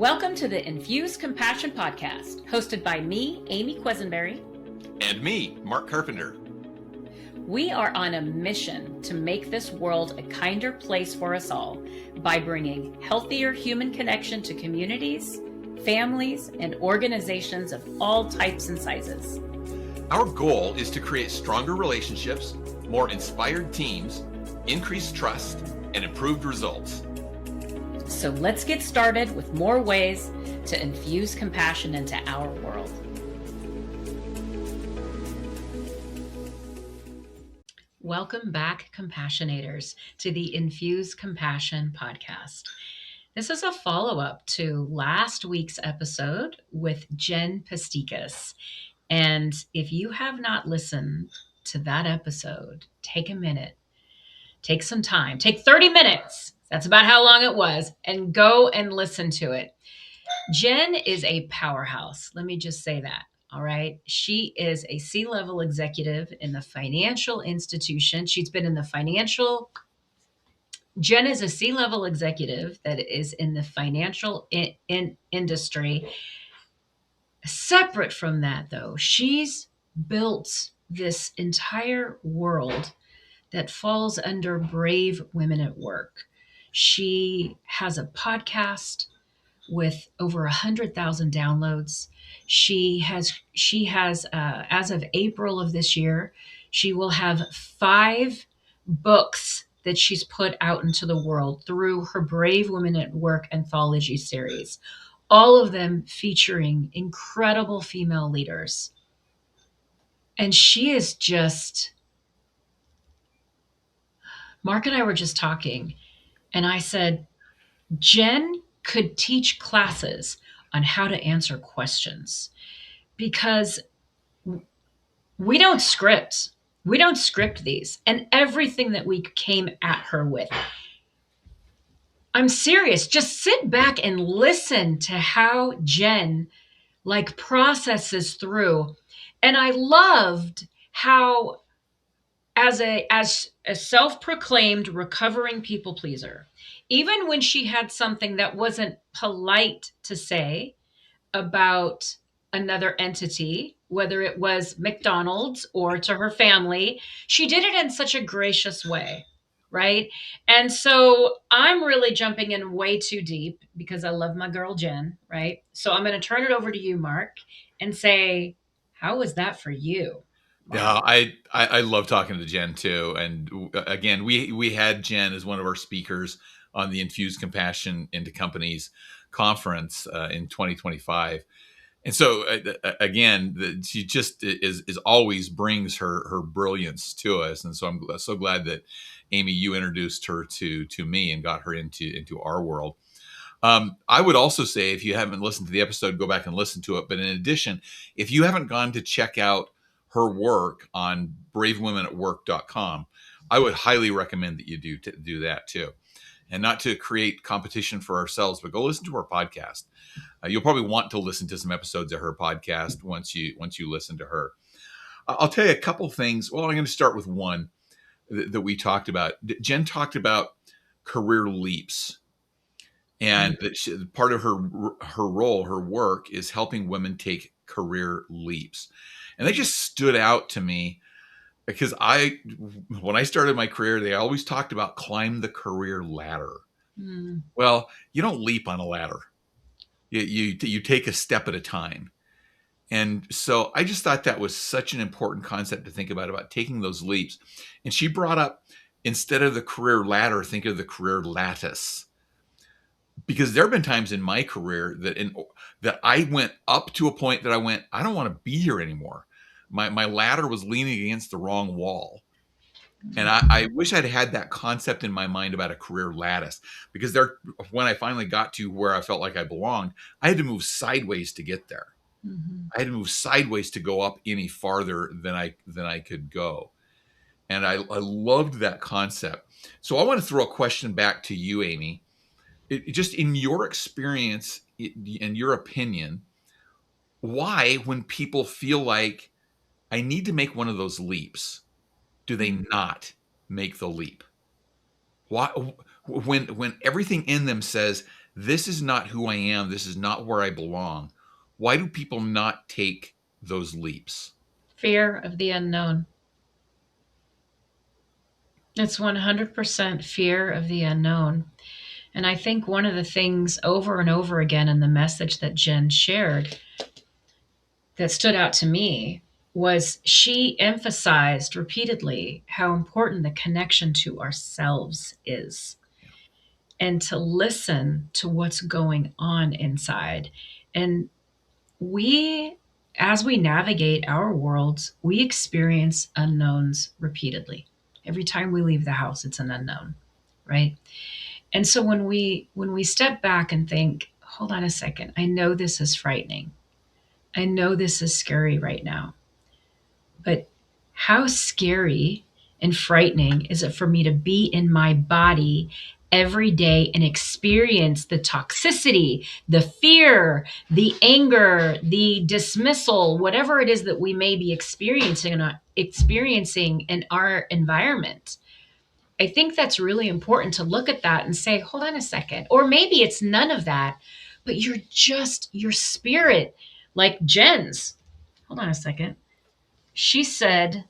Welcome to the Infuse Compassion podcast, hosted by me, Amy Quisenberry. And me, Mark Carpenter. We are on a mission to make this world a kinder place for us all by bringing healthier human connection to communities, families, and organizations of all types and sizes. Our goal is to create stronger relationships, more inspired teams, increased trust, and improved results. So let's get started with more ways to infuse compassion into our world. Welcome back, Compassionators, to the Infuse Compassion podcast. This is a follow-up to last week's episode with Jen Pestikas. And if you have not listened to that episode, take a minute, take some time, take 30 minutes. That's about how long it was, and go and listen to it. Jen is a powerhouse. Let me just say that. All right. She is a C-level executive in the financial institution. Jen is a C-level executive that is in the financial industry. Separate from that, though, she's built this entire world that falls under Brave Women at Work. She has a podcast with over 100,000 downloads. She has, as of April of this year, she will have 5 books that she's put out into the world through her Brave Women at Work anthology series, all of them featuring incredible female leaders. And she is just, Mark and I were just talking, and I said, Jen could teach classes on how to answer questions, because we don't script. We don't script these, and everything that we came at her with. I'm serious. Just sit back and listen to how Jen processes through. And I loved how, as a self-proclaimed recovering people pleaser, even when she had something that wasn't polite to say about another entity, whether it was McDonald's or to her family, she did it in such a gracious way, right? And so I'm really jumping in way too deep because I love my girl Jen, right? So I'm going to turn it over to you, Mark, and say, how was that for you? Yeah, I love talking to Jen too. And again, we had Jen as one of our speakers on the Infuse Compassion into Companies conference in 2025. And so again, she just is always brings her brilliance to us. And so I'm so glad that Amy, you introduced her to me and got her into our world. I would also say, if you haven't listened to the episode, go back and listen to it. But in addition, if you haven't gone to check out her work on bravewomenatwork.com, I would highly recommend that you do that too. And not to create competition for ourselves, but go listen to her podcast. You'll probably want to listen to some episodes of her podcast once you listen to her. I'll tell you a couple things. Well, I'm going to start with one that we talked about. Jen talked about career leaps. And that part of her role, her work, is helping women take career leaps. And they just stood out to me because when I started my career, they always talked about climb the career ladder. Mm. Well, you don't leap on a ladder. You take a step at a time. And so I just thought that was such an important concept to think about taking those leaps. And she brought up, instead of the career ladder, think of the career lattice. Because there have been times in my career that I went up to a point that I went, I don't want to be here anymore. My ladder was leaning against the wrong wall. And I wish I'd had that concept in my mind about a career lattice, because when I finally got to where I felt like I belonged, I had to move sideways to get there. Mm-hmm. I had to move sideways to go up any farther than I could go. And I loved that concept. So I want to throw a question back to you, Amy. Just in your experience, in your opinion, why, when people feel like I need to make one of those leaps, do they not make the leap? Why, when everything in them says This is not who I am. This is not where I belong. Why do people not take those leaps? Fear of the unknown. It's 100% fear of the unknown. And I think one of the things over and over again in the message that Jen shared that stood out to me was she emphasized repeatedly how important the connection to ourselves is, and to listen to what's going on inside. And we, as we navigate our worlds, we experience unknowns repeatedly. Every time we leave the house, it's an unknown, right? And so when we step back and think, hold on a second, I know this is frightening. I know this is scary right now. But how scary and frightening is it for me to be in my body every day and experience the toxicity, the fear, the anger, the dismissal, whatever it is that we may be experiencing in our environment? I think that's really important to look at that and say, hold on a second. Or maybe it's none of that, but you're just your spirit, like Jen's. Hold on a second. She said,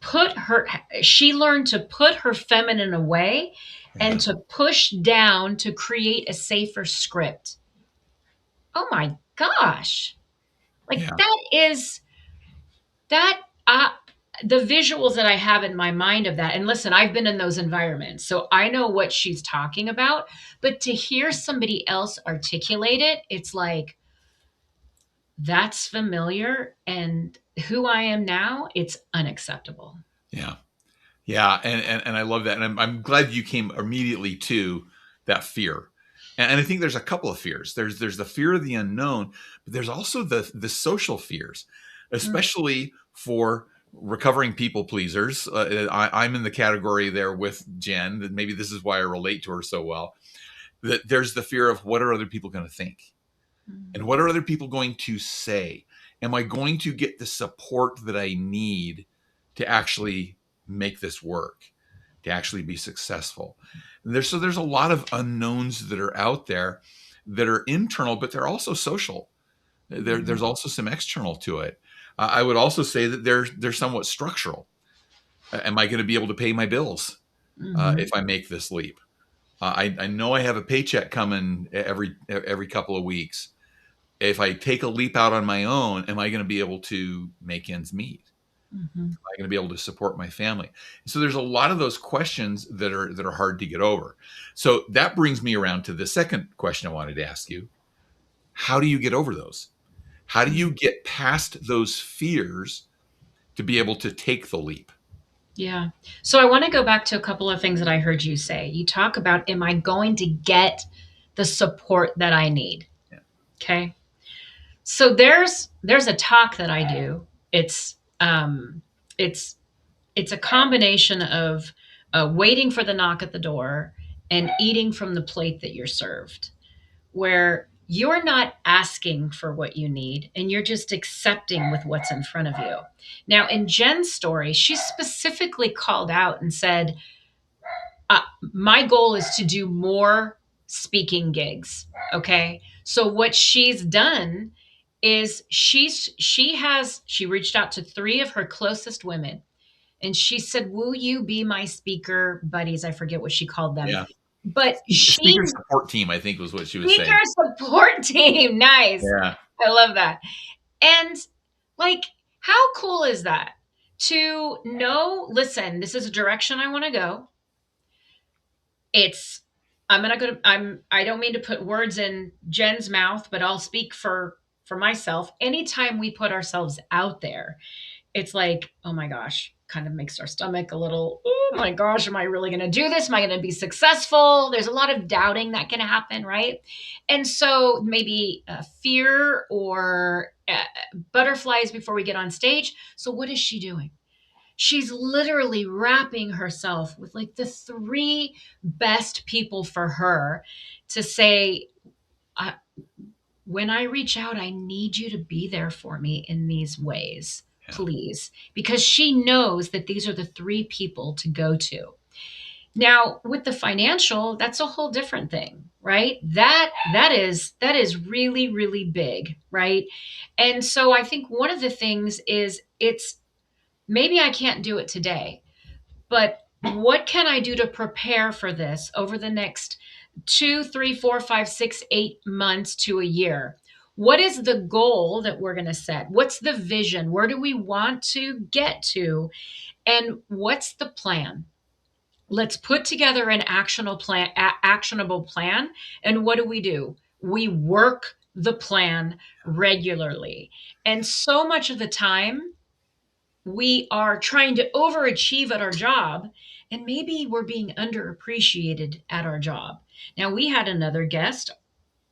put her, she learned to put her feminine away and Yeah. to push down to create a safer script. Oh my gosh. Like Yeah. that is that the visuals that I have in my mind of that. And listen, I've been in those environments, so I know what she's talking about. But to hear somebody else articulate it, it's like, that's familiar. And who I am now, it's unacceptable. Yeah. Yeah, and I love that, and I'm glad you came immediately to that fear, and I think there's a couple of fears. There's the fear of the unknown, but there's also the social fears, Mm, especially for recovering people pleasers. I'm in the category there with Jen. That maybe this is why I relate to her so well. That there's the fear of what are other people going to think, and mm, what are other people going to say? Am I going to get the support that I need to actually make this work, to actually be successful? And there's a lot of unknowns that are out there that are internal, but they're also social. There's mhm, also some external to it. I would also say that they're somewhat structural. Am I going to be able to pay my bills if mhm, I make this leap? I know I have a paycheck coming every couple of weeks. If I take a leap out on my own, am I going to be able to make ends meet? mhm. Am I going to be able to support my family? So there's a lot of those questions that are hard to get over. So that brings me around to the second question I wanted to ask you. How do you get over those? How do you get past those fears to be able to take the leap? Yeah. So I want to go back to a couple of things that I heard you say. You talk about, am I going to get the support that I need? Yeah. Okay. So there's a talk that I do. It's it's a combination of waiting for the knock at the door and eating from the plate that you're served, where you're not asking for what you need and you're just accepting with what's in front of you. Now, in Jen's story, she specifically called out and said, my goal is to do more speaking gigs. Okay. So what she's done is she reached out to three of her closest women and she said, will you be my speaker buddies? I forget what she called them. Yeah. But she Speaker support team, I think was what she was speaker saying. support team. Nice. Yeah. I love that. And like, how cool is that? To know, listen, this is a direction I want to go. It's I'm not gonna I don't mean to put words in Jen's mouth, but I'll speak for myself. Anytime we put ourselves out there, it's like, oh my gosh, kind of makes our stomach a little, oh my gosh, am I really going to do this? Am I going to be successful? There's a lot of doubting that can happen, right? And so maybe fear or butterflies before we get on stage. So what is she doing? She's literally wrapping herself with like the three best people for her to say, I, when I reach out, I need you to be there for me in these ways, Yeah. please. Because she knows that these are the three people to go to. Now, with the financial, that's a whole different thing. right? That is really, really big, right? And so I think one of the things is, it's maybe I can't do it today, but what can I do to prepare for this over the next 2, 3, 4, 5, 6, 8 months to a year? What is the goal that we're going to set? What's the vision? Where do we want to get to? And what's the plan? Let's put together an actionable plan. And what do? We work the plan regularly. And so much of the time, we are trying to overachieve at our job, and maybe we're being underappreciated at our job. Now, we had another guest,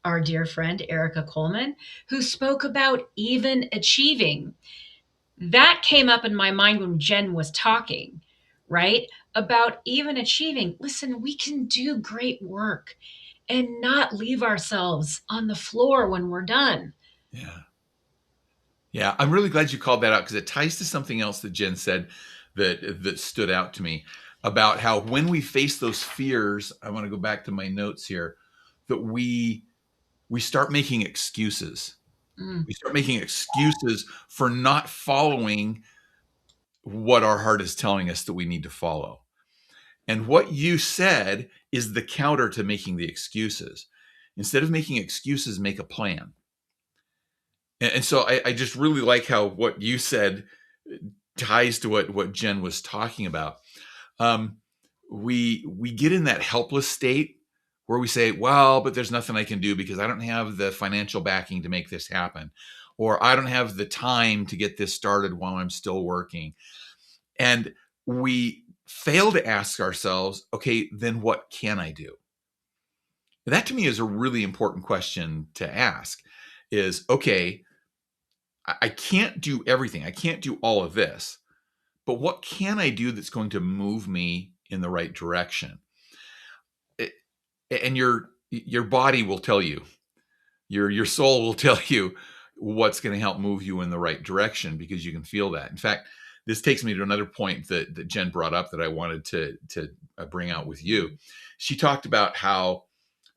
our dear friend Erica Coleman, who spoke about even achieving. That came up in my mind when Jen was talking, right? About even achieving. Listen, we can do great work and not leave ourselves on the floor when we're done. Yeah. Yeah, I'm really glad you called that out because it ties to something else that Jen said that stood out to me about how when we face those fears, I want to go back to my notes here, that we start making excuses. Mm, We start making excuses for not following what our heart is telling us that we need to follow. And what you said is the counter to making the excuses. Instead of making excuses, make a plan. And so I just really like how what you said ties to what Jen was talking about. Um, we get in that helpless state where we say, "Well, but there's nothing I can do because I don't have the financial backing to make this happen, or I don't have the time to get this started while I'm still working." And we fail to ask ourselves, "Okay, then what can I do?" That to me is a really important question to ask. Is okay, I can't do everything. I can't do all of this, but what can I do that's going to move me in the right direction? It, and your body will tell you, your soul will tell you what's going to help move you in the right direction because you can feel that. In fact, this takes me to another point that Jen brought up that I wanted to bring out with you. She talked about how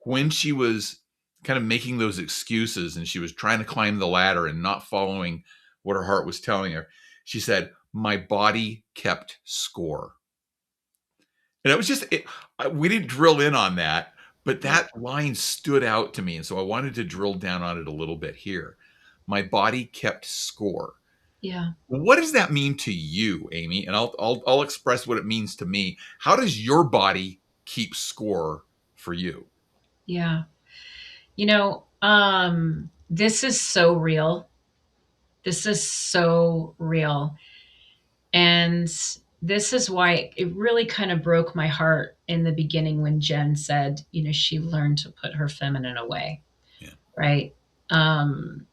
when she was kind of making those excuses and she was trying to climb the ladder and not following what her heart was telling her, she said, "My body kept score." And it was just, we didn't drill in on that, but yeah, that line stood out to me. And so I wanted to drill down on it a little bit here. My body kept score. yeah, What does that mean to you, Amy? And I'll express what it means to me. How does your body keep score for you? yeah. This is so real. This is so real. And this is why it really kind of broke my heart in the beginning when Jen said, she learned to put her feminine away, Yeah. right? Um,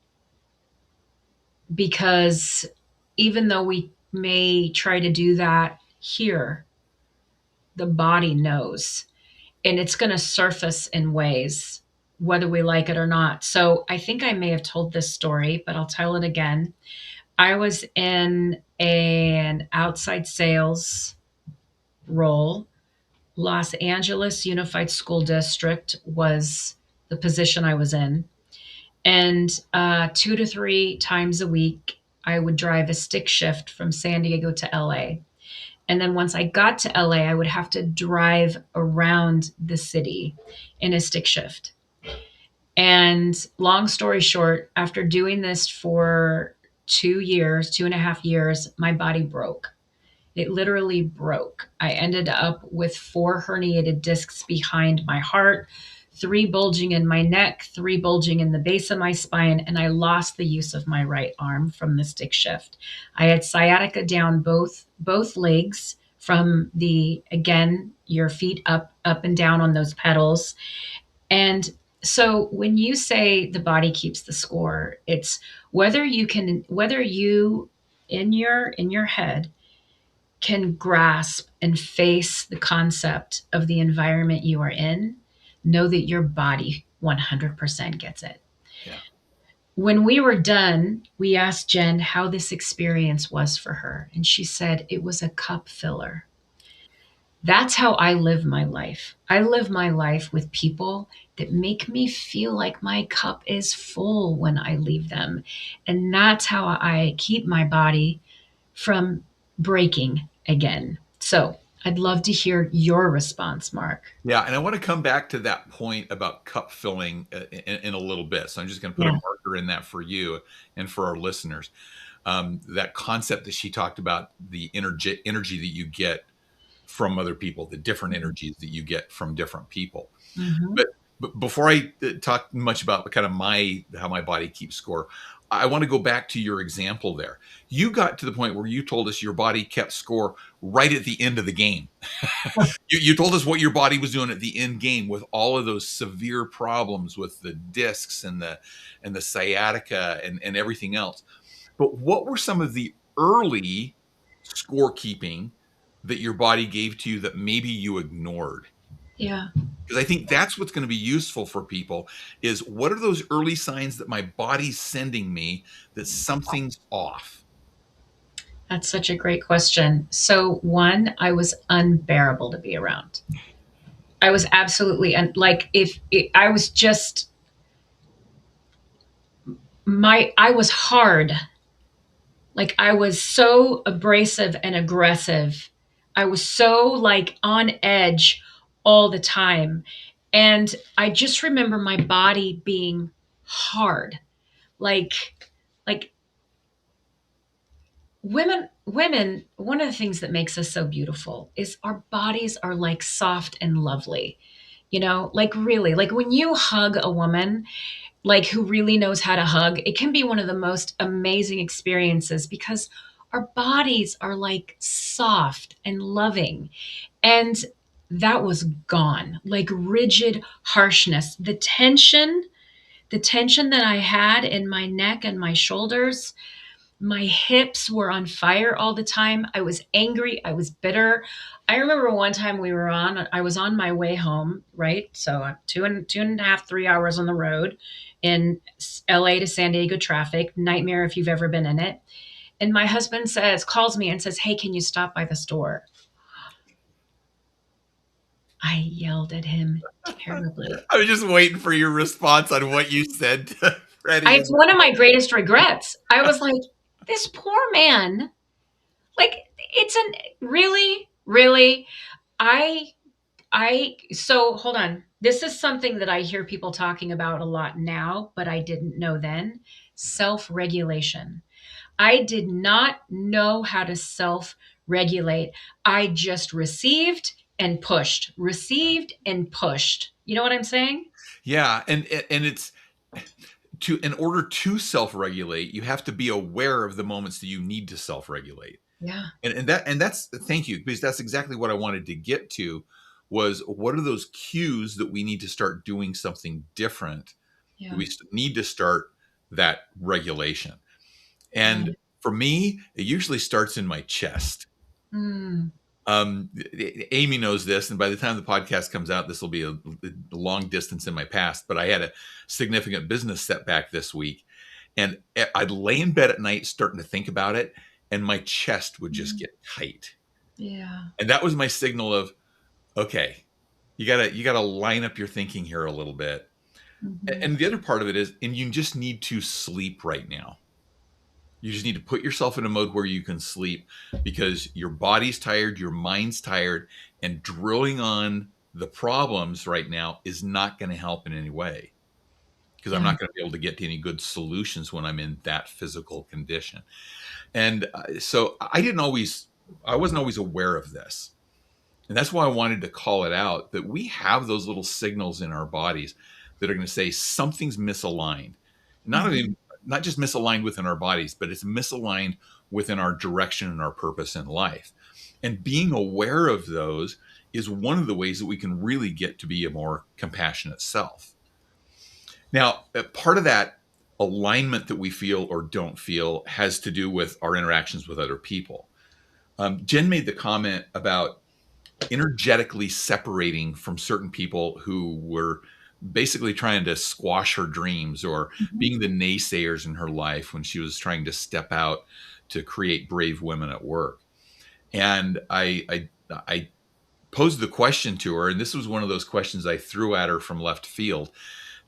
because even though we may try to do that here, the body knows, and it's going to surface in ways whether we like it or not. So I think I may have told this story, but I'll tell it again. I was in an outside sales role. Los Angeles Unified School District was the position I was in. And 2 to 3 times a week, I would drive a stick shift from San Diego to LA. And then once I got to LA, I would have to drive around the city in a stick shift. And long story short, after doing this for 2 years, 2.5 years, my body broke. It literally broke. I ended up with 4 herniated discs behind my heart, 3 bulging in my neck, 3 bulging in the base of my spine, and I lost the use of my right arm from the stick shift. I had sciatica down both legs from the, again, your feet up and down on those pedals. And so when you say the body keeps the score, it's whether you in your head can grasp and face the concept of the environment you are in, know that your body 100% gets it. Yeah. When we were done, we asked Jen how this experience was for her, and she said it was a cup filler. That's how I live my life. I live my life with people that make me feel like my cup is full when I leave them. And that's how I keep my body from breaking again. So I'd love to hear your response, Mark. Yeah, and I want to come back to that point about cup filling in a little bit. So I'm just going to put a Yeah. marker in that for you and for our listeners. That concept that she talked about, the energy that you get from other people, the different energies that you get from different people. Mm-hmm. But before I talk much about kind of how my body keeps score, I want to go back to your example there. You got to the point where you told us your body kept score right at the end of the game. You told us what your body was doing at the end game with all of those severe problems with the discs and the sciatica and everything else. But what were some of the early scorekeeping that your body gave to you that maybe you ignored? Yeah. Because I think that's what's going to be useful for people is what are those early signs that my body's sending me that something's off? That's such a great question. So, one, I was unbearable to be around. I was absolutely like if it, I was just I was hard. Like I was so abrasive and aggressive. I was so like on edge all the time. And I just remember my body being hard. Like like women, one of the things that makes us so beautiful is our bodies are like soft and lovely. You know, like really, like when you hug a woman, like who really knows how to hug, it can be one of the most amazing experiences because our bodies are like soft and loving. And that was gone, like rigid harshness. The tension that I had in my neck and my shoulders, my hips were on fire all the time. I was angry. I was bitter. I remember one time I was on my way home, right? So two and a half, 3 hours on the road in LA to San Diego traffic, nightmare if you've ever been in it. And my husband calls me and says, "Hey, can you stop by the store?" I yelled at him terribly. I was just waiting for your response on what you said to Freddie. It's one of my greatest regrets. I was like, this poor man, like, it's really, really, I so hold on. This is something that I hear people talking about a lot now, but I didn't know then. Self-regulation. I did not know how to self-regulate. I just received and pushed. You know what I'm saying? Yeah, and it's to in order to self-regulate, you have to be aware of the moments that you need to self-regulate. Yeah. And that's thank you because that's exactly what I wanted to get to was what are those cues that we need to start doing something different, that Yeah. we need to start that regulation. Yeah. And for me, it usually starts in my chest. Mm. Amy knows this, and by the time the podcast comes out, this will be a long distance in my past. But I had a significant business setback this week, and I'd lay in bed at night starting to think about it, and my chest would just Mm. get tight, Yeah. and that was my signal of okay, you gotta line up your thinking here a little bit. Mhm. And the other part of it is, and you just need to sleep right now. You just need to put yourself in a mode where you can sleep because your body's tired, your mind's tired, and drilling on the problems right now is not going to help in any way because I'm Yeah. not going to be able to get to any good solutions when I'm in that physical condition. And so I wasn't always aware of this. And that's why I wanted to call it out that we have those little signals in our bodies that are going to say something's misaligned. Not Mhm. even not just misaligned within our bodies, but it's misaligned within our direction and our purpose in life. And being aware of those is one of the ways that we can really get to be a more compassionate self. Now, part of that alignment that we feel or don't feel has to do with our interactions with other people. Jen made the comment about energetically separating from certain people who were basically trying to squash her dreams or Mhm. being the naysayers in her life when she was trying to step out to create brave women at work. And I posed the question to her, and this was one of those questions I threw at her from left field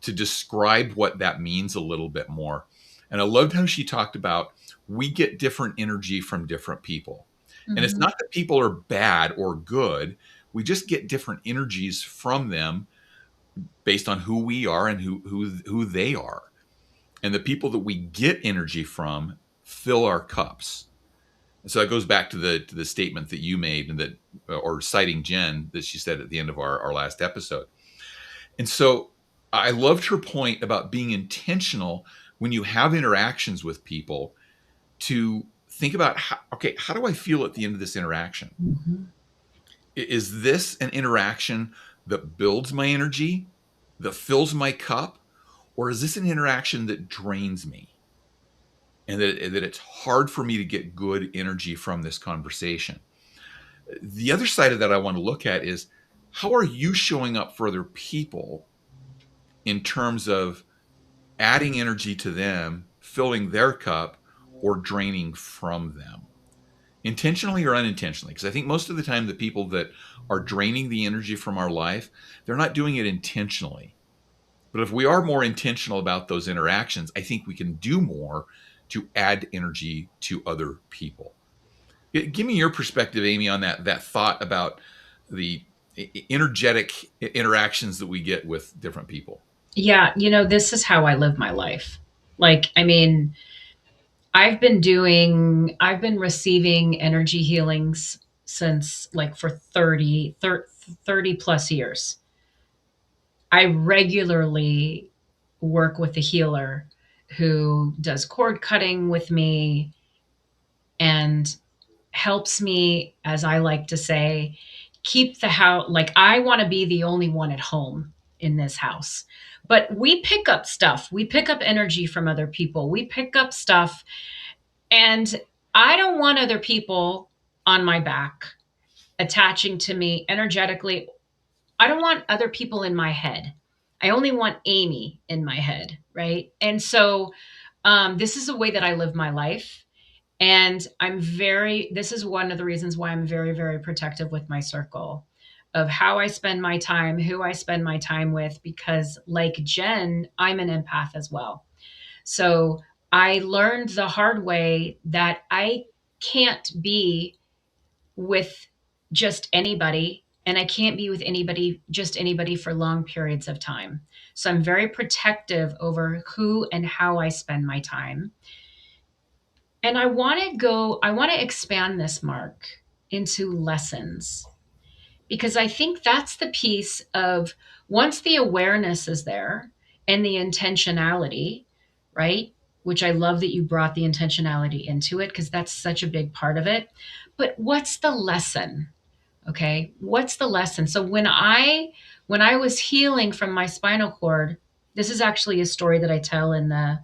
to describe what that means a little bit more. And I loved how she talked about we get different energy from different people. And it's Mhm. not that people are bad or good, we just get different energies from them based on who we are and who they are. And the people that we get energy from fill our cups. So that goes back to the statement that you made and that, or citing Jen, that she said at the end of our last episode. And so I loved her point about being intentional when you have interactions with people to think about, okay, how do I feel at the end of this interaction? Mhm. Is this an interaction that builds my energy, that fills my cup, or is this an interaction that drains me? And that it's hard for me to get good energy from this conversation. The other side of that I want to look at is, how are you showing up for other people in terms of adding energy to them, filling their cup, or draining from them? Intentionally or unintentionally? Because I think most of the time, the people that are draining the energy from our life, they're not doing it intentionally. But if we are more intentional about those interactions, I think we can do more to add energy to other people. Give me your perspective, Amy, on that thought about the energetic interactions that we get with different people. Yeah, this is how I live my life. Like, I mean, I've been receiving energy healings since like for 30 plus years. I regularly work with a healer who does cord cutting with me and helps me, as I like to say, keep the house. Like, I want to be the only one at home in this house. But we pick up stuff. We pick up energy from other people. We pick up stuff. And I don't want other people on my back attaching to me energetically. I don't want other people in my head. I only want Amy in my head. Right. And so this is a way that I live my life. And this is one of the reasons why I'm very, very protective with my circle of how I spend my time, who I spend my time with, because like Jen, I'm an empath as well. So I learned the hard way that I can't be with just anybody, and I can't be with just anybody for long periods of time. So I'm very protective over who and how I spend my time. And I want to expand this, Mark, into lessons, because I think that's the piece of, once the awareness is there and the intentionality, right? Which I love that you brought the intentionality into it, because that's such a big part of it. But what's the lesson? Okay. What's the lesson? So when I was healing from my spinal cord, this is actually a story that I tell in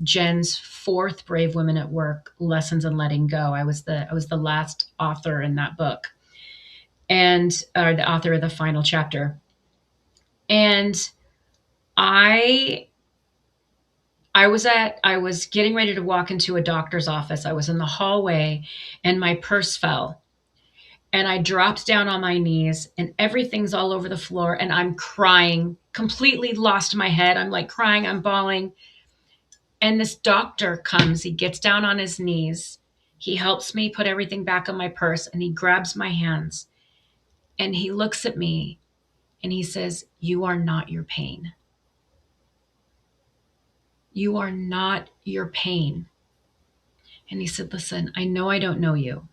Jen's fourth Brave Women at Work Lessons in Letting Go. I was the last author in that book, and the author of the final chapter. And I I was getting ready to walk into a doctor's office. I was in the hallway and my purse fell. And I dropped down on my knees and everything's all over the floor and I'm crying, completely lost my head. I'm like crying, I'm bawling. And this doctor comes, he gets down on his knees. He helps me put everything back in my purse and he grabs my hands and he looks at me and he says, "You are not your pain. You are not your pain." And he said, "Listen, I know I don't know you,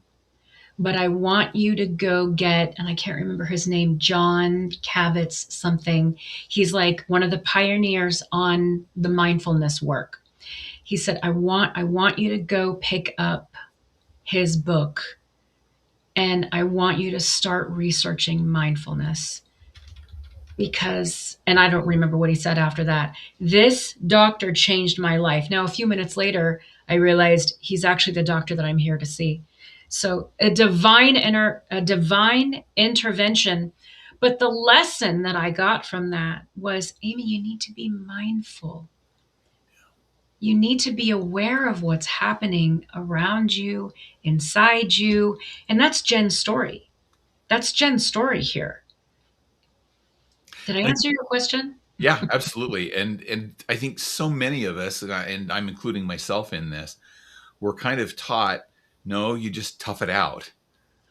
but I want you to go get," and I can't remember his name, John Kavitz something. He's like one of the pioneers on the mindfulness work. He said, I want you to go pick up his book and I want you to start researching mindfulness, because, and I don't remember what he said after that. This doctor changed my life. Now, a few minutes later, I realized he's actually the doctor that I'm here to see. So a divine intervention. But the lesson that I got from that was, Amy, you need to be mindful. You need to be aware of what's happening around you, inside you. And that's Jen's story. That's Jen's story here. Did I And answer your question? yeah, absolutely. And I think so many of us, and I'm including myself in this, we're kind of taught, no, you just tough it out.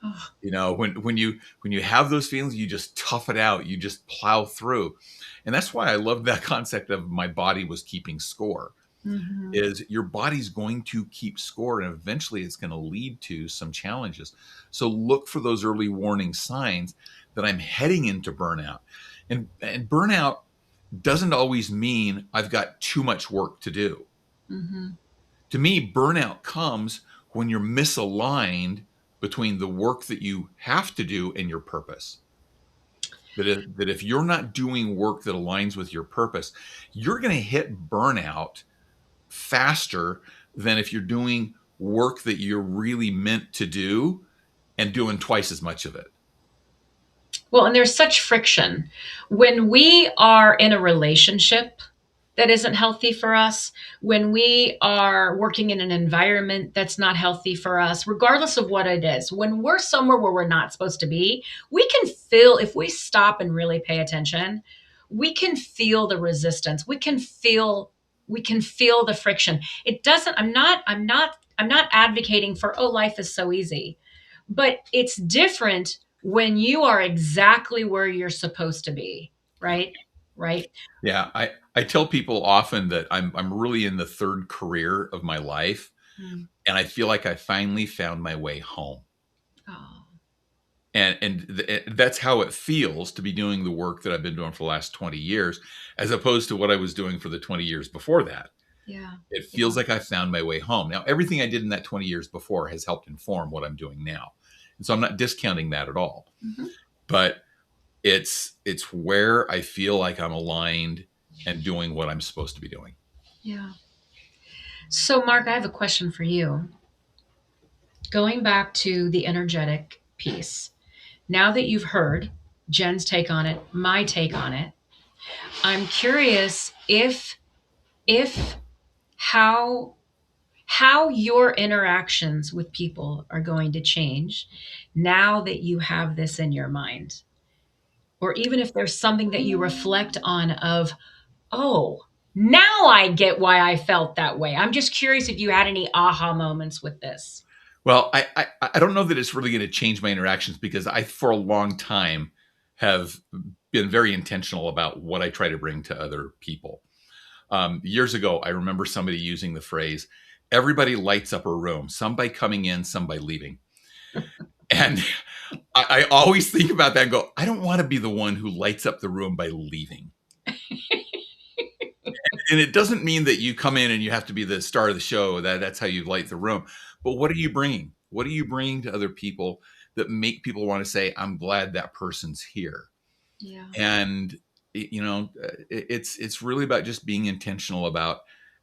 Oh, When you have those feelings, you just tough it out. You just plow through. And that's why I love that concept of my body was keeping score. mhm, Is your body's going to keep score, and eventually it's going to lead to some challenges. So look for those early warning signs that I'm heading into burnout. And burnout doesn't always mean I've got too much work to do. mhm. To me, burnout comes when you're misaligned between the work that you have to do and your purpose. That if you're not doing work that aligns with your purpose, you're going to hit burnout faster than if you're doing work that you're really meant to do and doing twice as much of it. Well, and there's such friction. When we are in a relationship that isn't healthy for us, when we are working in an environment that's not healthy for us, regardless of what it is, when we're somewhere where we're not supposed to be, we can feel, if we stop and really pay attention, we can feel the resistance. We can feel the friction. It doesn't, I'm not advocating for, oh, life is so easy. But it's different when you are exactly where you're supposed to be, right? Right? Yeah, I tell people often that I'm really in the third career of my life, Mm. and I feel like I finally found my way home. Oh, And that's how it feels to be doing the work that I've been doing for the last 20 years, as opposed to what I was doing for the 20 years before that. yeah. It Yeah. feels like I found my way home. Now, everything I did in that 20 years before has helped inform what I'm doing now. And so I'm not discounting that at all. Mhm. But it's where I feel like I'm aligned and doing what I'm supposed to be doing. Yeah. So, Mark, I have a question for you. Going back to the energetic piece, now that you've heard Jen's take on it, my take on it, I'm curious if how how your interactions with people are going to change now that you have this in your mind. Or even if there's something that you reflect on of, oh, now I get why I felt that way. I'm just curious if you had any aha moments with this. Well, I don't know that it's really going to change my interactions because I, for a long time, have been very intentional about what I try to bring to other people. Years ago, I remember somebody using the phrase, everybody lights up a room, some by coming in, some by leaving. And I always think about that and go, I don't want to be the one who lights up the room by leaving. And it doesn't mean that you come in and you have to be the star of the show, that's how you light the room. But what are you bringing? What are you bringing to other people that make people want to say, I'm glad that person's here? Yeah. And it's really about just being intentional about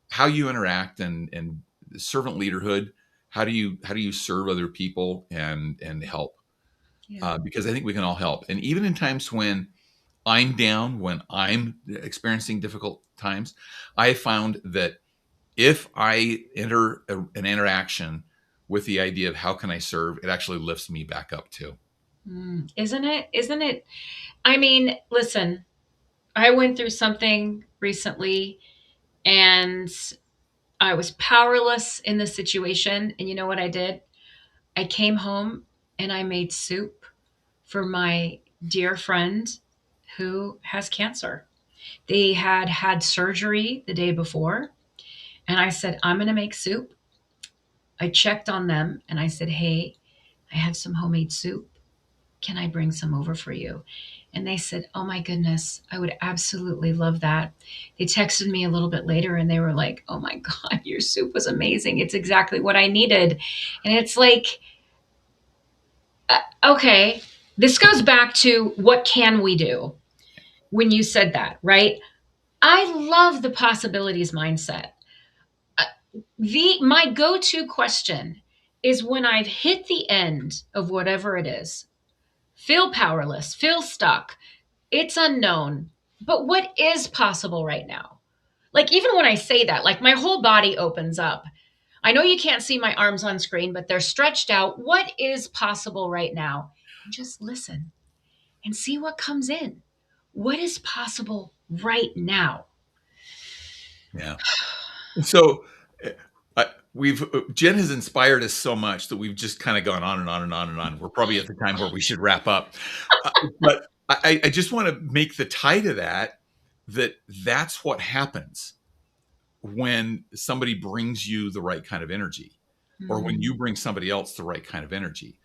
how you interact and servant leaderhood. How do you serve other people and help? Yeah. Because I think we can all help. And even in times when I'm down, when I'm experiencing difficult times, I found that if I enter an interaction with the idea of how can I serve, it actually lifts me back up too. Isn't it? Isn't it? I mean, listen, I went through something recently and I was powerless in the situation. And you know what I did? I came home and I made soup for my dear friend who has cancer. They had had surgery the day before. And I said, I'm going to make soup. I checked on them and I said, hey, I have some homemade soup. Can I bring some over for you? And they said, oh my goodness, I would absolutely love that. They texted me a little bit later and they were like, oh my God, your soup was amazing. It's exactly what I needed. And it's like, okay, this goes back to what can we do when you said that, right? I love the possibilities mindset. Uh, my go-to question is when I've hit the end of whatever it is, feel powerless, feel stuck, it's unknown, but what is possible right now? Like, even when I say that, like, my whole body opens up. I know you can't see my arms on screen, but they're stretched out. What is possible right now? and just listen and see what comes in. What is possible right now? Yeah. So Jen has inspired us so much that we've just kind of gone on and on and on and on. We're probably at the time where we should wrap up. But I just want to make the tie to that's what happens when somebody brings you the right kind of energy, or when you bring somebody else the right kind of energy.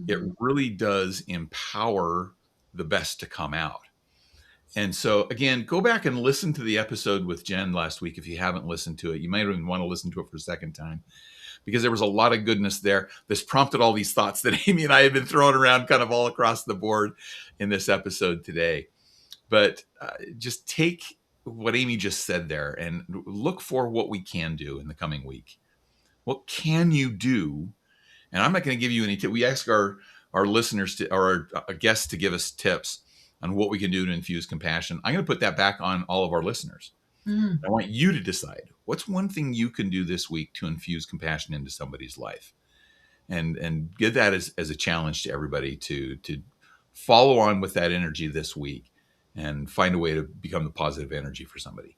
It really does empower the best to come out. And so, again, go back and listen to the episode with Jen last week. If you haven't listened to it, you might even want to listen to it for a second time, because there was a lot of goodness there. This prompted all these thoughts that Amy and I have been throwing around kind of all across the board in this episode today. But just take what Amy just said there and look for what we can do in the coming week. What can you do? And I'm not going to give you any tips. We ask our listeners or our guests to give us tips on what we can do to infuse compassion. I'm going to put that back on all of our listeners. I want you to decide, what's one thing you can do this week to infuse compassion into somebody's life, and give that as a challenge to everybody to follow on with that energy this week and find a way to become the positive energy for somebody.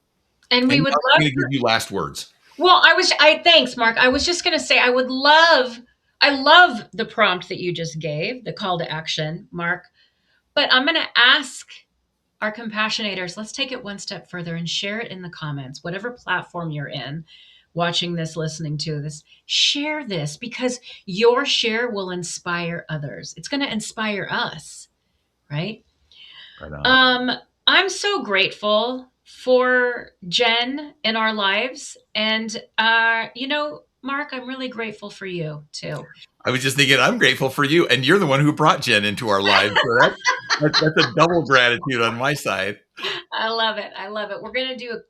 And we would love I'm going to give you last words. Well, thanks, Mark. I was just going to say, I love the prompt that you just gave, the call to action, Mark. But I'm going to ask our compassionators, let's take it one step further and share it in the comments, whatever platform you're in, watching this, listening to this, share this, because your share will inspire others. It's going to inspire us, right? Right on. I'm so grateful for Jen in our lives. And, Mark, I'm really grateful for you too. I was just thinking, I'm grateful for you, and you're the one who brought Jen into our lives. So that's a double gratitude on my side. I love it. We're going to do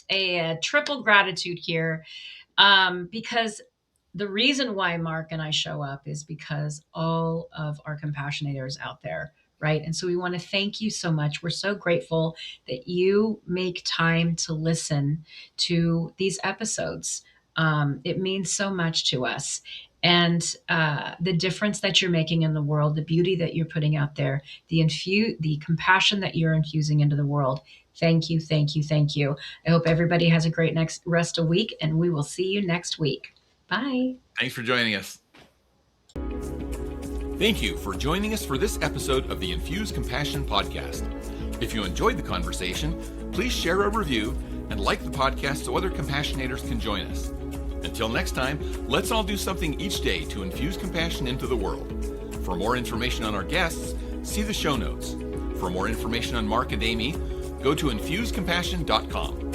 a triple gratitude here, because the reason why Mark and I show up is because all of our compassionators out there, right? And so we want to thank you so much. We're so grateful that you make time to listen to these episodes. It means so much to us. And the difference that you're making in the world, the beauty that you're putting out there, the compassion that you're infusing into the world. Thank you, thank you, thank you. I hope everybody has a great next rest of week, and we will see you next week. Bye. Thanks for joining us. Thank you for joining us for this episode of the Infuse Compassion podcast. If you enjoyed the conversation, please share a review and like the podcast so other compassionators can join us. Until next time, let's all do something each day to infuse compassion into the world. For more information on our guests, see the show notes. For more information on Mark and Amy, go to infusecompassion.com.